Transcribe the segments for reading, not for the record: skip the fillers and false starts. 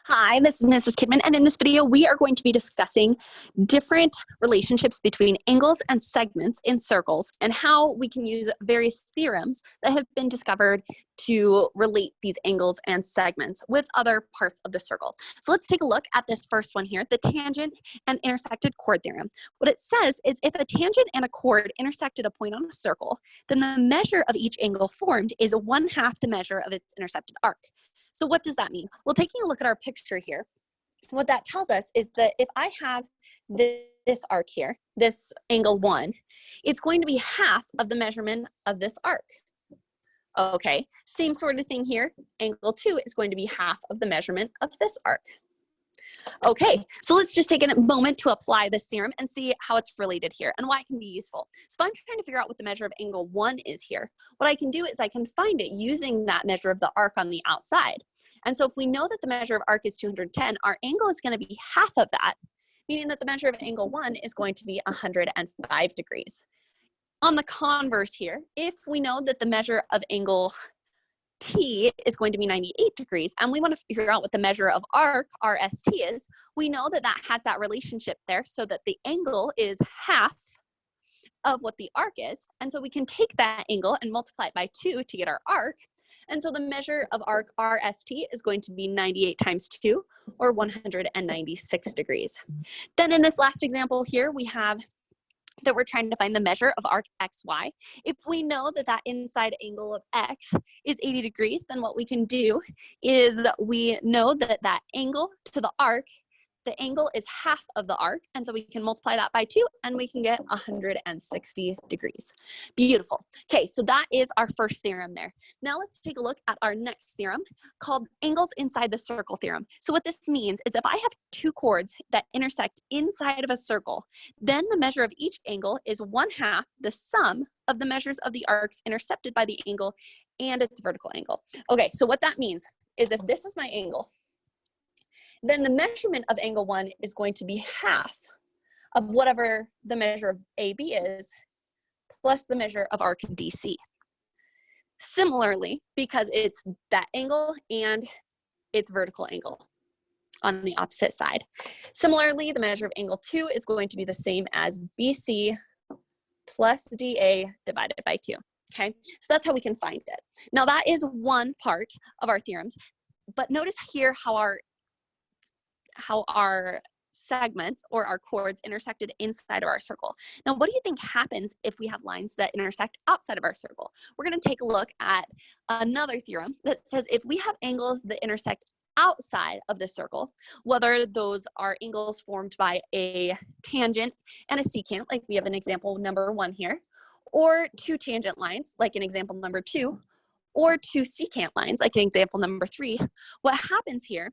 Hi, this is Mrs. Kidman, and in this video, we are going to be discussing different relationships between angles and segments in circles and how we can use various theorems that have been discovered to relate these angles and segments with other parts of the circle. So let's take a look at this first one here, the tangent and intersected chord theorem. What it says is if a tangent and a chord intersected a point on a circle, then the measure of each angle formed is 1/2 the measure of its intersected arc. So what does that mean? Well, taking a look at our picture here, what that tells us is that if I have this arc here, this angle 1, it's going to be half of the measurement of this arc. Okay, same sort of thing here. Angle 2 is going to be half of the measurement of this arc. Okay, so let's just take a moment to apply this theorem and see how it's related here and why it can be useful. So if I'm trying to figure out what the measure of angle 1 is here, what I can do is I can find it using that measure of the arc on the outside. And so if we know that the measure of arc is 210, our angle is going to be half of that, meaning that the measure of angle 1 is going to be 105 degrees. On the converse here, if we know that the measure of angle T is going to be 98 degrees, and we want to figure out what the measure of arc, RST, is, we know that that has that relationship there so that the angle is half of what the arc is. And so we can take that angle and multiply it by 2 to get our arc. And so the measure of arc, RST, is going to be 98 times 2, or 196 degrees. Then in this last example here, we have that we're trying to find the measure of arc XY. If we know that that inside angle of X is 80 degrees, then what we can do is we know that that angle to the arc, the angle is half of the arc, and so we can multiply that by 2, and we can get 160 degrees. Beautiful. Okay, so that is our first theorem there. Now let's take a look at our next theorem called angles inside the circle theorem. So what this means is if I have two chords that intersect inside of a circle, then the measure of each angle is 1/2 the sum of the measures of the arcs intercepted by the angle and its vertical angle. Okay, so what that means is if this is my angle, then the measurement of angle 1 is going to be half of whatever the measure of AB is, plus the measure of arc DC. Similarly, because it's that angle and its vertical angle on the opposite side. Similarly, the measure of angle 2 is going to be the same as BC plus DA divided by 2. Okay, so that's how we can find it. Now that is one part of our theorems, but notice here how our segments or our chords intersected inside of our circle. Now, what do you think happens if we have lines that intersect outside of our circle? We're going to take a look at another theorem that says if we have angles that intersect outside of the circle, whether those are angles formed by a tangent and a secant, like we have in example number 1 here, or two tangent lines, like in example number 2, or two secant lines, like in example number 3, what happens here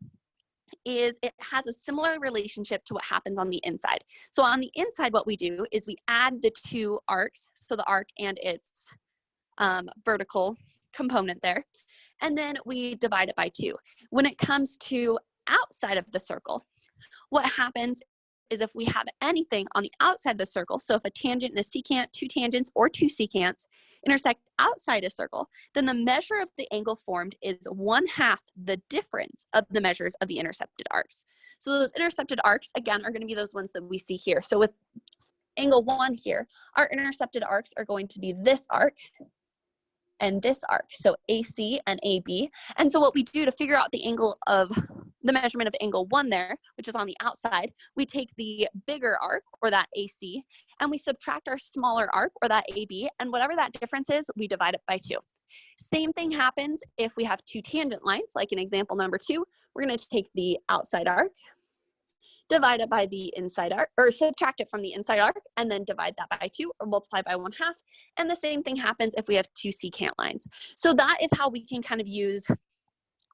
is it has a similar relationship to what happens on the inside. So on the inside, what we do is we add the two arcs, so the arc and its vertical component there, and then we divide it by 2. When it comes to outside of the circle, what happens is if we have anything on the outside of the circle, so if a tangent and a secant, two tangents or two secants intersect outside a circle, then the measure of the angle formed is 1/2 the difference of the measures of the intercepted arcs. So those intercepted arcs, again, are going to be those ones that we see here. So with angle 1 here, our intercepted arcs are going to be this arc and this arc, so AC and AB. And so what we do to figure out the angle of the measurement of angle 1 there, which is on the outside, we take the bigger arc, or that AC, and we subtract our smaller arc, or that AB, and whatever that difference is, we divide it by 2. Same thing happens if we have two tangent lines, like in example number 2, we're going to take the outside arc, divide it by the inside arc, or subtract it from the inside arc, and then divide that by 2, or multiply by 1/2. And the same thing happens if we have two secant lines. So that is how we can kind of use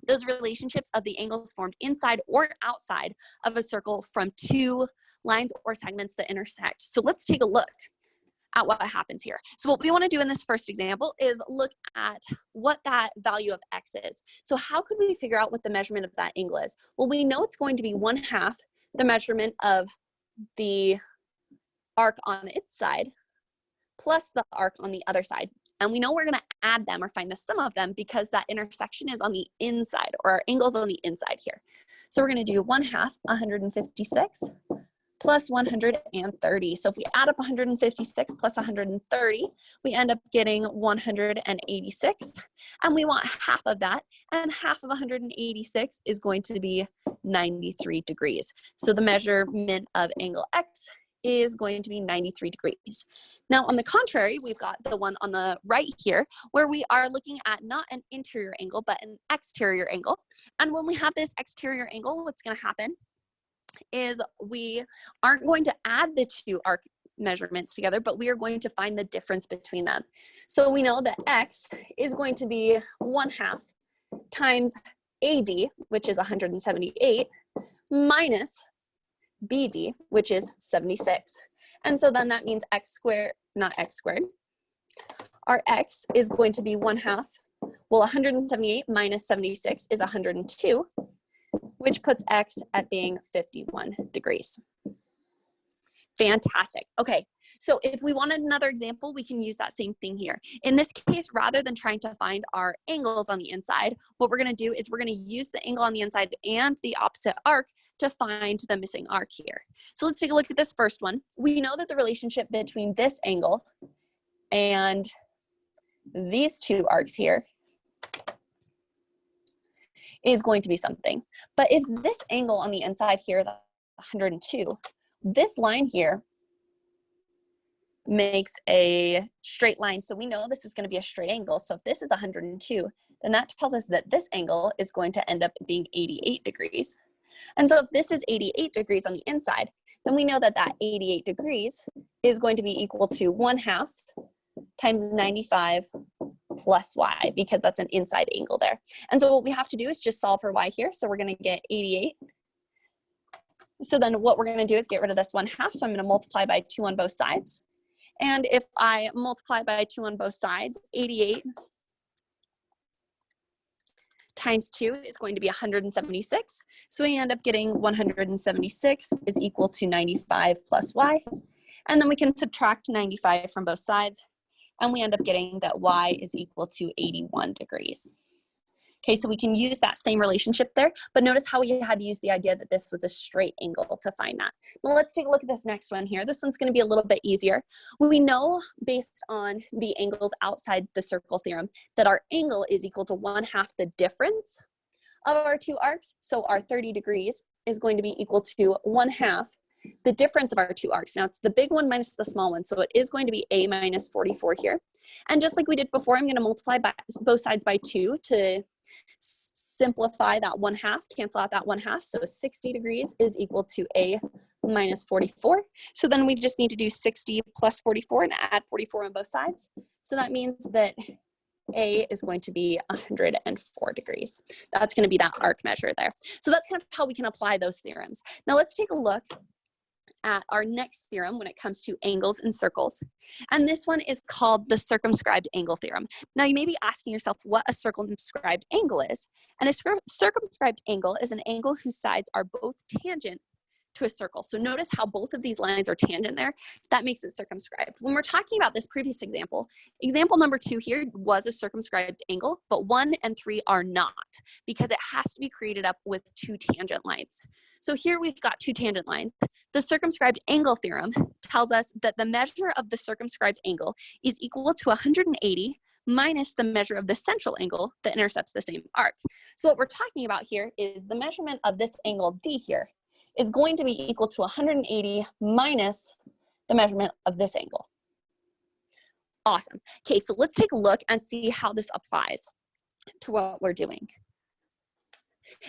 those relationships of the angles formed inside or outside of a circle from two lines or segments that intersect. So let's take a look at what happens here. So what we want to do in this first example is look at what that value of X is. So how could we figure out what the measurement of that angle is? Well, we know it's going to be 1/2 the measurement of the arc on its side plus the arc on the other side. And we know we're gonna add them or find the sum of them because that intersection is on the inside, or our angle's on the inside here. So we're gonna do 1/2 156 plus 130. So if we add up 156 plus 130, we end up getting 186. And we want half of that. And half of 186 is going to be 93 degrees. So the measurement of angle X is going to be 93 degrees. Now, on the contrary, we've got the one on the right here, where we are looking at not an interior angle, but an exterior angle. And when we have this exterior angle, what's going to happen is we aren't going to add the two arc measurements together, but we are going to find the difference between them. So we know that X is going to be 1/2 times AD, which is 178, minus BD, which is 76. And so then that means X squared, not X squared. Our X is going to be 1/2. Well, 178 minus 76 is 102, which puts X at being 51 degrees. Fantastic. Okay, so if we wanted another example, we can use that same thing here. In this case, rather than trying to find our angles on the inside, what we're gonna do is we're gonna use the angle on the inside and the opposite arc to find the missing arc here. So let's take a look at this first one. We know that the relationship between this angle and these two arcs here is going to be something. But if this angle on the inside here is 102, this line here makes a straight line. So we know this is going to be a straight angle. So if this is 102, then that tells us that this angle is going to end up being 88 degrees. And so if this is 88 degrees on the inside, then we know that that 88 degrees is going to be equal to 1/2 times 95 plus y, because that's an inside angle there. And so what we have to do is just solve for y here. So we're going to get 88. So then what we're going to do is get rid of this 1/2. So I'm going to multiply by 2 on both sides. And if I multiply by 2 on both sides, 88 times 2 is going to be 176. So we end up getting 176 is equal to 95 plus y. And then we can subtract 95 from both sides. And we end up getting that y is equal to 81 degrees. Okay, so we can use that same relationship there, but notice how we had to use the idea that this was a straight angle to find that. Now let's take a look at this next one here. This one's going to be a little bit easier. We know based on the angles outside the circle theorem that our angle is equal to 1/2 the difference of our two arcs. So our 30 degrees is going to be equal to 1/2 the difference of our two arcs. Now it's the big one minus the small one. So it is going to be a minus 44 here. And just like we did before, I'm going to multiply by both sides by 2 to simplify that 1/2, cancel out that 1/2. So 60 degrees is equal to a minus 44. So then we just need to do 60 plus 44 and add 44 on both sides. So that means that A is going to be 104 degrees. That's going to be that arc measure there. So that's kind of how we can apply those theorems. Now let's take a look at our next theorem when it comes to angles and circles. And this one is called the circumscribed angle theorem. Now you may be asking yourself what a circumscribed angle is. And a circumscribed angle is an angle whose sides are both tangent to a circle. So notice how both of these lines are tangent there. That makes it circumscribed. When we're talking about this previous example, example number 2 here was a circumscribed angle, but 1 and 3 are not, because it has to be created up with 2 tangent lines. So here we've got 2 tangent lines. The circumscribed angle theorem tells us that the measure of the circumscribed angle is equal to 180 minus the measure of the central angle that intercepts the same arc. So what we're talking about here is the measurement of this angle D here is going to be equal to 180 minus the measurement of this angle. Awesome. Okay, so let's take a look and see how this applies to what we're doing.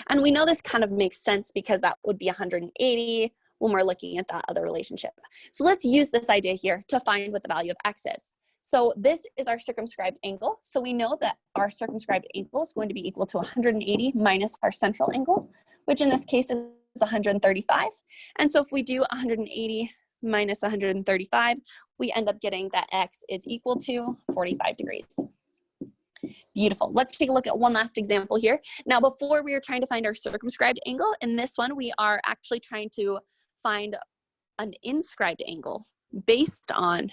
And we know this kind of makes sense because that would be 180 when we're looking at that other relationship. So let's use this idea here to find what the value of X is. So this is our circumscribed angle. So we know that our circumscribed angle is going to be equal to 180 minus our central angle, which in this case is 135. And so if we do 180 minus 135, we end up getting that X is equal to 45 degrees. Beautiful. Let's take a look at one last example here. Now, before we are trying to find our circumscribed angle, in this one, we are actually trying to find an inscribed angle based on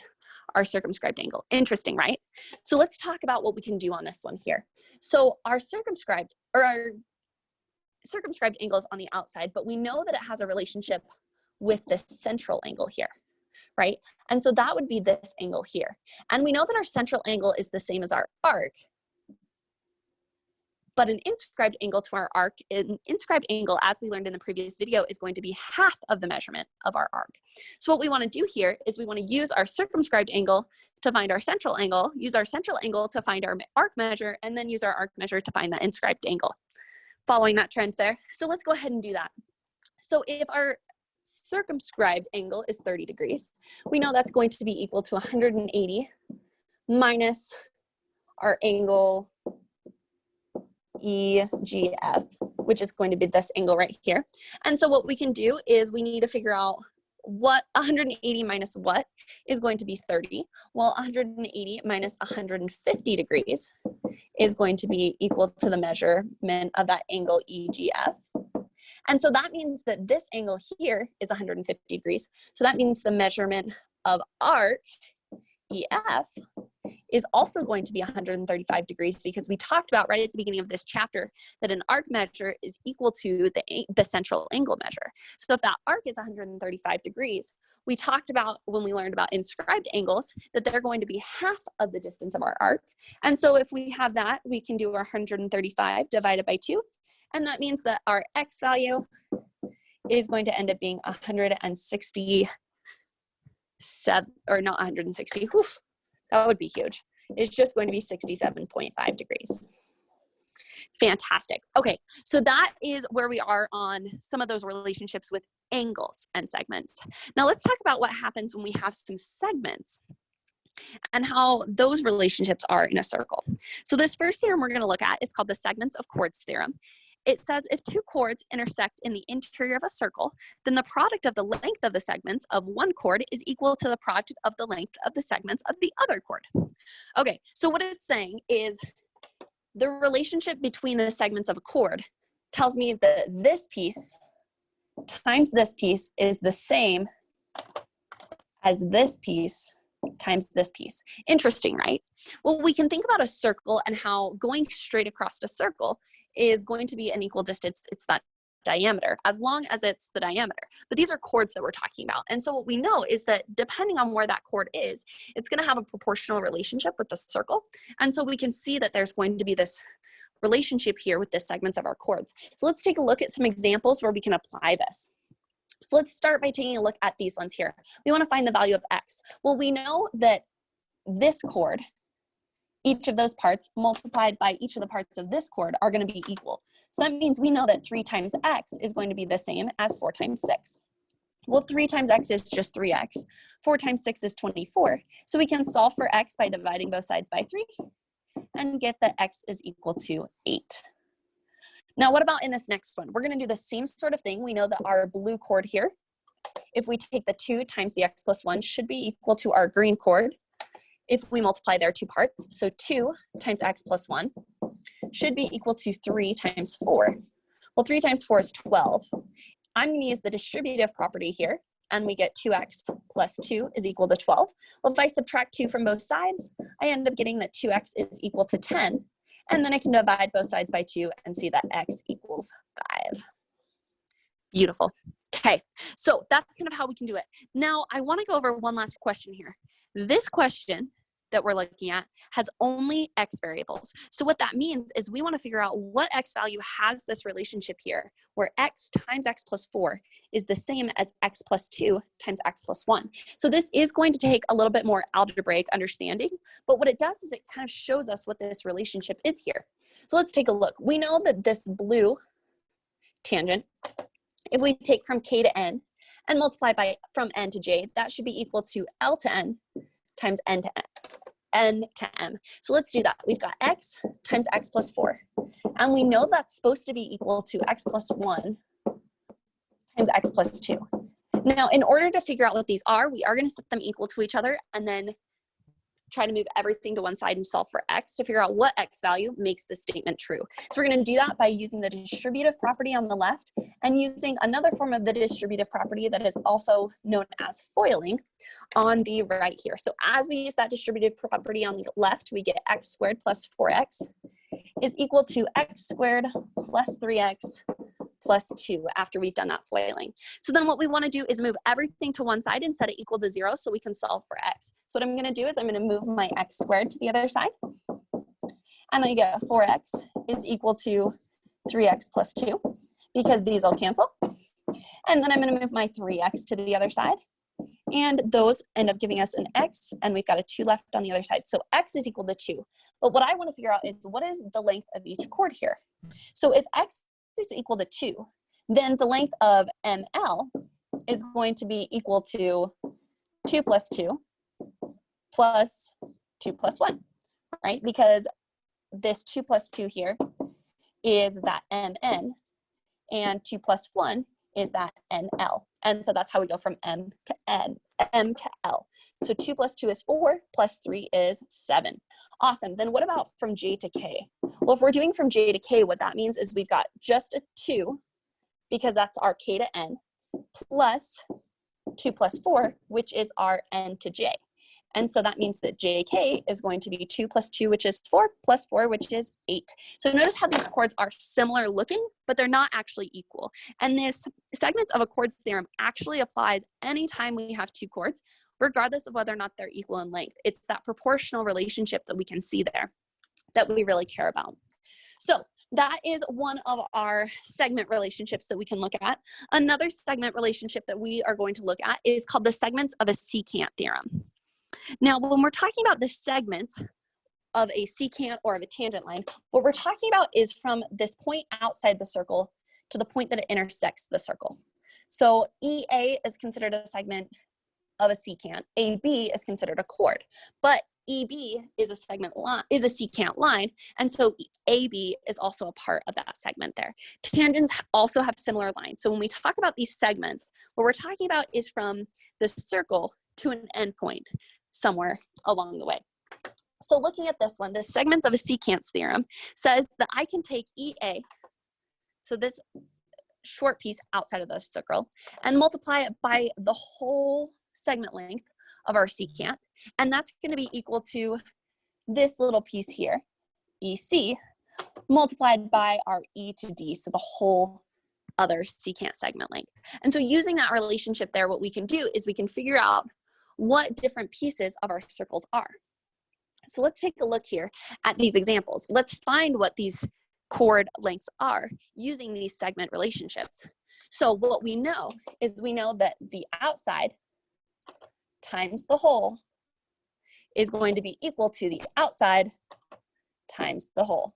our circumscribed angle. Interesting, right? So let's talk about what we can do on this one here. So our circumscribed angle is on the outside, but we know that it has a relationship with this central angle here, right? And so that would be this angle here. And we know that our central angle is the same as our arc, but an inscribed angle to our arc, an inscribed angle, as we learned in the previous video, is going to be half of the measurement of our arc. So what we want to do here is we want to use our circumscribed angle to find our central angle, use our central angle to find our arc measure, and then use our arc measure to find the inscribed angle. Following that trend there. So let's go ahead and do that. So if our circumscribed angle is 30 degrees, we know that's going to be equal to 180 minus our angle EGF, which is going to be this angle right here. And so what we can do is we need to figure out what 180 minus what is going to be 30. Well, 180 minus 150 degrees is going to be equal to the measurement of that angle EGF. And so that means that this angle here is 150 degrees. So that means the measurement of arc EF is also going to be 135 degrees, because we talked about right at the beginning of this chapter that an arc measure is equal to the central angle measure. So if that arc is 135 degrees, we talked about when we learned about inscribed angles that they're going to be half of the distance of our arc. And so if we have that, we can do our 135 divided by 2. And that means that our X value is going to end up being 167, or not 160, whew, that would be huge. It's just going to be 67.5 degrees. Fantastic. Okay, so that is where we are on some of those relationships with angles and segments. Now let's talk about what happens when we have some segments and how those relationships are in a circle. So this first theorem we're going to look at is called the segments of chords theorem. It says if two chords intersect in the interior of a circle, then the product of the length of the segments of one chord is equal to the product of the length of the segments of the other chord. Okay, so what it's saying is the relationship between the segments of a chord tells me that this piece times this piece is the same as this piece times this piece. Interesting, right? Well, we can think about a circle and how going straight across a circle is going to be an equal distance. It's that diameter, as long as it's the diameter. But these are chords that we're talking about. And so what we know is that depending on where that chord is, it's going to have a proportional relationship with the circle. And so we can see that there's going to be this relationship here with the segments of our chords. So let's take a look at some examples where we can apply this. So let's start by taking a look at these ones here. We want to find the value of X. Well, we know that this chord, each of those parts multiplied by each of the parts of this chord are going to be equal. So that means we know that 3 times X is going to be the same as 4 times 6. Well, 3 times X is just 3X. 4 times 6 is 24. So we can solve for X by dividing both sides by 3 and get that X is equal to 8. Now, what about in this next one? We're going to do the same sort of thing. We know that our blue chord here, if we take the 2 times the X plus 1, should be equal to our green chord if we multiply their two parts. So 2 times X plus 1 should be equal to 3 times 4. Well, 3 times 4 is 12. I'm going to use the distributive property here, and we get 2X plus 2 is equal to 12. Well, if I subtract 2 from both sides, I end up getting that 2X is equal to 10. And then I can divide both sides by 2 and see that X equals 5. Beautiful. Okay, so that's kind of how we can do it. Now, I want to go over one last question here. This question that we're looking at has only X variables. So what that means is we want to figure out what X value has this relationship here, where X times X plus 4 is the same as X plus 2 times X plus 1. So this is going to take a little bit more algebraic understanding, but what it does is it kind of shows us what this relationship is here. So let's take a look. We know that this blue tangent, if we take from K to N and multiply by from N to J, that should be equal to L to N times N to M. So let's do that. We've got X times X plus 4. And we know that's supposed to be equal to X plus 1 times X plus 2. Now, in order to figure out what these are, we are going to set them equal to each other and then try to move everything to one side and solve for x to figure out what x value makes this statement true. So we're going to do that by using the distributive property on the left and using another form of the distributive property that is also known as foiling on the right here. So as we use that distributive property on the left, we get x squared plus 4x is equal to x squared plus 3x plus 2 after we've done that foiling. So then what we want to do is move everything to one side and set it equal to 0 so we can solve for x. So what I'm going to do is I'm going to move my x squared to the other side. And I get 4x is equal to 3x plus 2 because these will cancel. And then I'm going to move my 3x to the other side. And those end up giving us an x, and we've got a 2 left on the other side. So x is equal to 2. But what I want to figure out is what is the length of each chord here? So if x is equal to 2, then the length of ML is going to be equal to 2 plus 2 plus 2 plus 1, right? Because this 2 plus 2 here is that MN, and 2 plus 1 is that NL. And so that's how we go from M to N, M to L. So 2 plus 2 is 4, plus 3 is 7. Awesome. Then what about from J to K? Well, if we're doing from J to K, what that means is we've got just a 2, because that's our K to N, plus 2 plus 4, which is our N to J. And so that means that JK is going to be 2 plus 2, which is 4, plus 4, which is 8. So notice how these chords are similar looking, but they're not actually equal. And this segments of a chords theorem actually applies anytime we have two chords, regardless of whether or not they're equal in length. It's that proportional relationship that we can see there that we really care about. So that is one of our segment relationships that we can look at. Another segment relationship that we are going to look at is called the segments of a secant theorem. Now, when we're talking about the segments of a secant or of a tangent line, what we're talking about is from this point outside the circle to the point that it intersects the circle. So EA is considered a segment of a secant, AB is considered a chord, but EB is a secant line, and so AB is also a part of that segment there. Tangents also have similar lines. So when we talk about these segments, what we're talking about is from the circle to an endpoint somewhere along the way. So looking at this one, the segments of a secant's theorem says that I can take EA, so this short piece outside of the circle, and multiply it by the whole segment length of our secant, and that's going to be equal to this little piece here, EC, multiplied by our E to D, so the whole other secant segment length. And so using that relationship there, what we can do is we can figure out what different pieces of our circles are. So let's take a look here at these examples. Let's find what these chord lengths are using these segment relationships. So what we know is we know that the outside times the whole is going to be equal to the outside times the whole.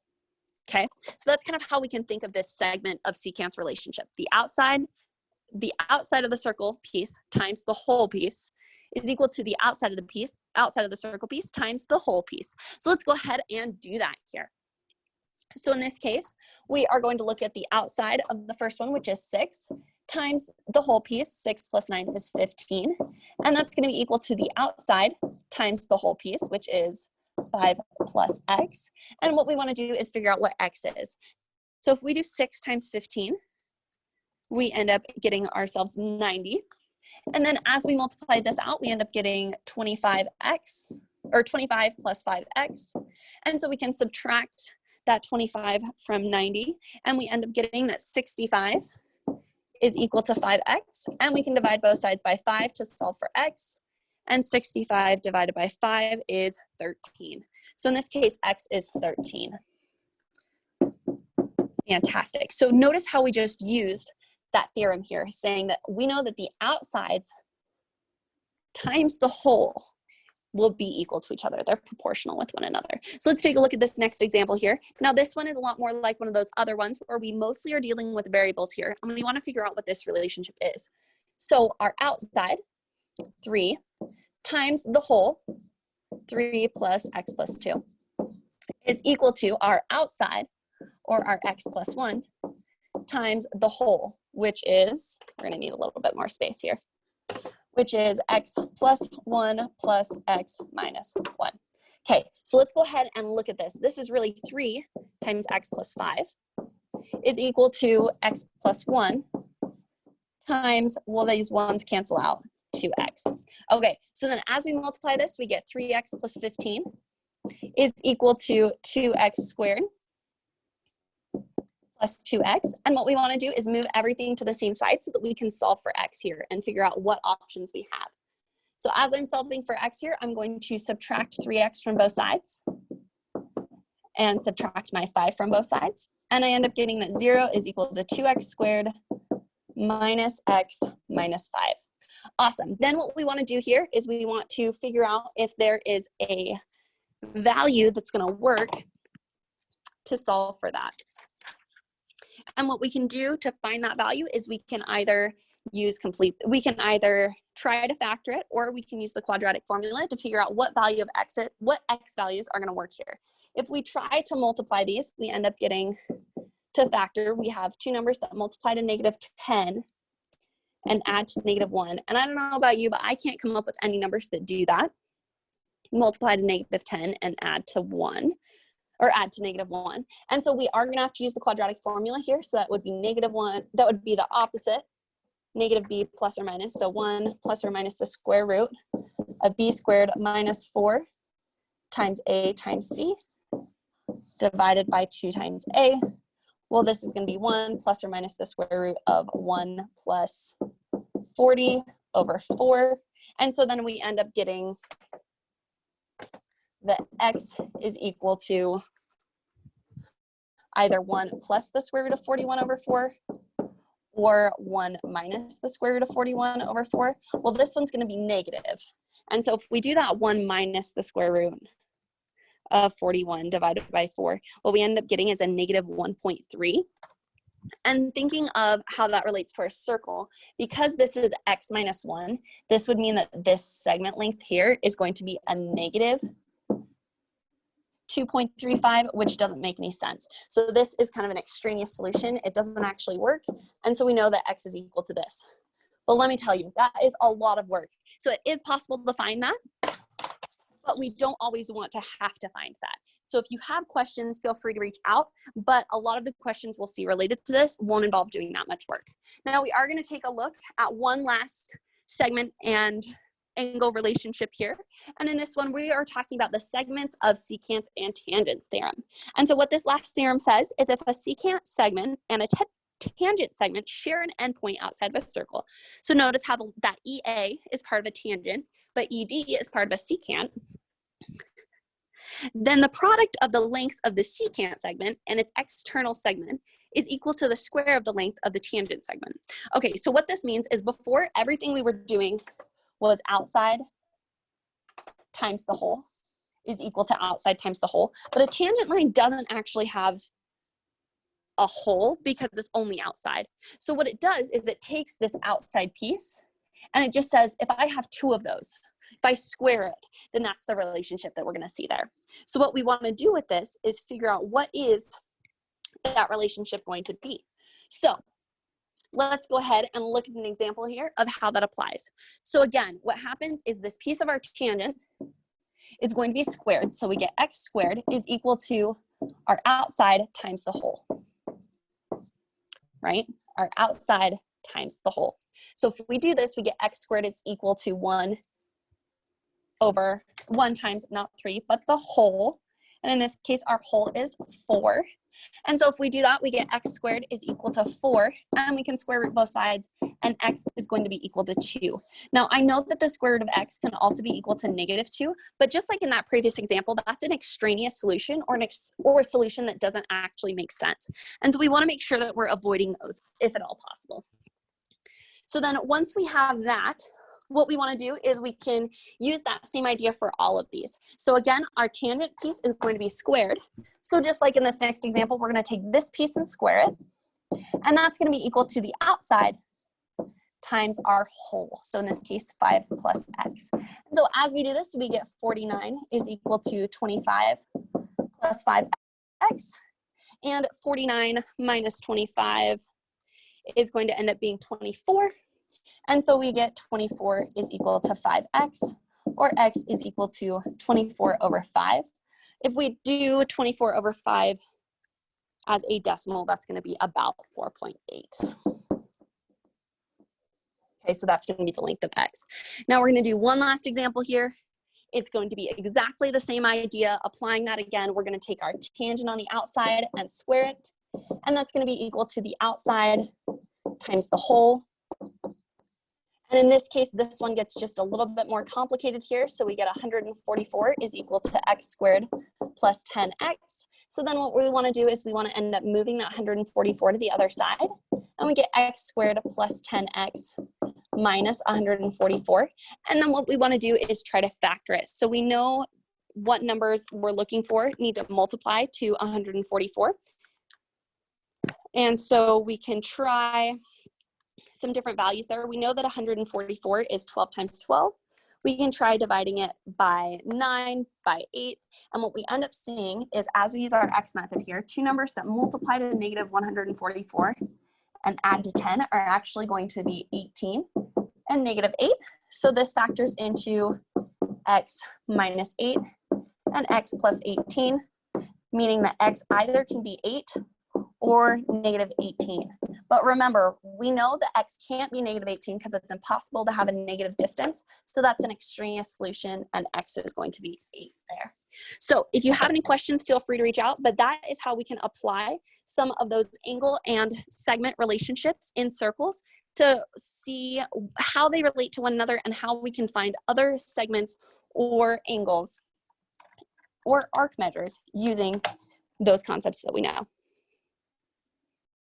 Okay, so that's kind of how we can think of this segment of secant's relationship. The outside of the circle piece times the whole piece is equal to the outside of the circle piece times the whole piece. So let's go ahead and do that here. So in this case, we are going to look at the outside of the first one, which is 6, times the whole piece. 6 plus 9 is 15. And that's going to be equal to the outside times the whole piece, which is 5 plus x. And what we want to do is figure out what x is. So if we do 6 times 15, we end up getting ourselves 90. And then as we multiply this out, we end up getting 25x, or 25 plus 5x. And so we can subtract that 25 from 90, and we end up getting that 65 is equal to 5x, and we can divide both sides by 5 to solve for x, and 65 divided by 5 is 13. So in this case, x is 13. Fantastic. So notice how we just used that theorem here, saying that we know that the outsides times the whole will be equal to each other. They're proportional with one another. So let's take a look at this next example here. Now this one is a lot more like one of those other ones where we mostly are dealing with variables here, and we want to figure out what this relationship is. So our outside, 3, times the whole, 3 plus x plus 2, is equal to our outside, or our x plus 1, times the whole, which is, we're going to need a little bit more space here, which is x plus 1 plus x minus 1. Okay, so let's go ahead and look at this. This is really 3 times x plus 5 is equal to x plus 1 times, well, these ones cancel out, 2x. Okay, so then as we multiply this, we get 3x plus 15 is equal to 2x squared plus 2x. And what we want to do is move everything to the same side so that we can solve for x here and figure out what options we have. So as I'm solving for x here, I'm going to subtract 3x from both sides and subtract my 5 from both sides. And I end up getting that 0 is equal to 2x squared minus x minus 5. Awesome. Then what we want to do here is we want to figure out if there is a value that's going to work to solve for that. And what we can do to find that value is we can either try to factor it, or we can use the quadratic formula to figure out what value of x, what x values are going to work here. If we try to multiply these, we end up getting to factor. We have two numbers that multiply to -10 and add to -1. And I don't know about you, but I can't come up with any numbers that do that. Multiply to -10 and add to 1, or add to -1. And so we are going to have to use the quadratic formula here. So that would be -1, that would be the opposite, negative b plus or minus. So 1 plus or minus the square root of b squared minus 4 times a times c divided by 2 times a. Well, this is going to be 1 plus or minus the square root of 1 plus 40 over 4. And so then we end up getting that x is equal to either 1 plus the square root of 41 over 4 or 1 minus the square root of 41 over 4. Well, this one's going to be negative. And so if we do that 1 minus the square root of 41 divided by 4, what we end up getting is a -1.3. And thinking of how that relates to our circle, because this is x minus 1, this would mean that this segment length here is going to be a -2.35, which doesn't make any sense. So this is kind of an extraneous solution. It doesn't actually work. And so we know that x is equal to this. But let me tell you, that is a lot of work. So it is possible to find that, but we don't always want to have to find that. So if you have questions, feel free to reach out, but a lot of the questions we'll see related to this won't involve doing that much work. Now we are going to take a look at one last segment and angle relationship here. And in this one, we are talking about the segments of secant and tangent theorem. And so what this last theorem says is if a secant segment and a tangent segment share an endpoint outside of a circle. So notice how that EA is part of a tangent, but ED is part of a secant. Then the product of the lengths of the secant segment and its external segment is equal to the square of the length of the tangent segment. Okay, so what this means is before, everything we were doing was outside times the whole is equal to outside times the whole. But a tangent line doesn't actually have a whole because it's only outside. So what it does is it takes this outside piece and it just says, if I have 2 of those, if I square it, then that's the relationship that we're going to see there. So what we want to do with this is figure out what is that relationship going to be. So let's go ahead and look at an example here of how that applies. So again, what happens is this piece of our tangent is going to be squared. So we get x squared is equal to our outside times the whole, right? Our outside times the whole. So if we do this, we get x squared is equal to 1 over 1 times, not 3, but the whole. And in this case, our whole is 4. And so if we do that, we get x squared is equal to 4, and we can square root both sides, and x is going to be equal to 2. Now, I know that the square root of x can also be equal to -2, but just like in that previous example, that's an extraneous solution or a solution that doesn't actually make sense. And so we want to make sure that we're avoiding those if at all possible. So then once we have that, what we want to do is we can use that same idea for all of these. So again, our tangent piece is going to be squared. So just like in this next example, we're going to take this piece and square it. And that's going to be equal to the outside times our whole. So in this case, 5 plus x. And so as we do this, we get 49 is equal to 25 plus 5x. And 49 minus 25 is going to end up being 24. And so we get 24 is equal to 5x, or x is equal to 24 over 5. If we do 24 over 5 as a decimal, that's going to be about 4.8. Okay, so that's going to be the length of x. Now we're going to do one last example here. It's going to be exactly the same idea. Applying that again, we're going to take our tangent on the outside and square it. And that's going to be equal to the outside times the whole. And in this case, this one gets just a little bit more complicated here. So we get 144 is equal to x squared plus 10x. So then what we want to do is we want to end up moving that 144 to the other side. And we get x squared plus 10x minus 144. And then what we want to do is try to factor it. So we know what numbers we're looking for need to multiply to 144. And so we can try some different values there. We know that 144 is 12 times 12. We can try dividing it by 9, by 8. And what we end up seeing is, as we use our x method here, two numbers that multiply to negative 144 and add to 10 are actually going to be 18 and negative 8. So this factors into x minus 8 and x plus 18, meaning that x either can be 8 or negative 18. But remember, we know that x can't be negative 18 because it's impossible to have a negative distance. So that's an extraneous solution, and x is going to be 8 there. So if you have any questions, feel free to reach out. But that is how we can apply some of those angle and segment relationships in circles to see how they relate to one another and how we can find other segments or angles or arc measures using those concepts that we know.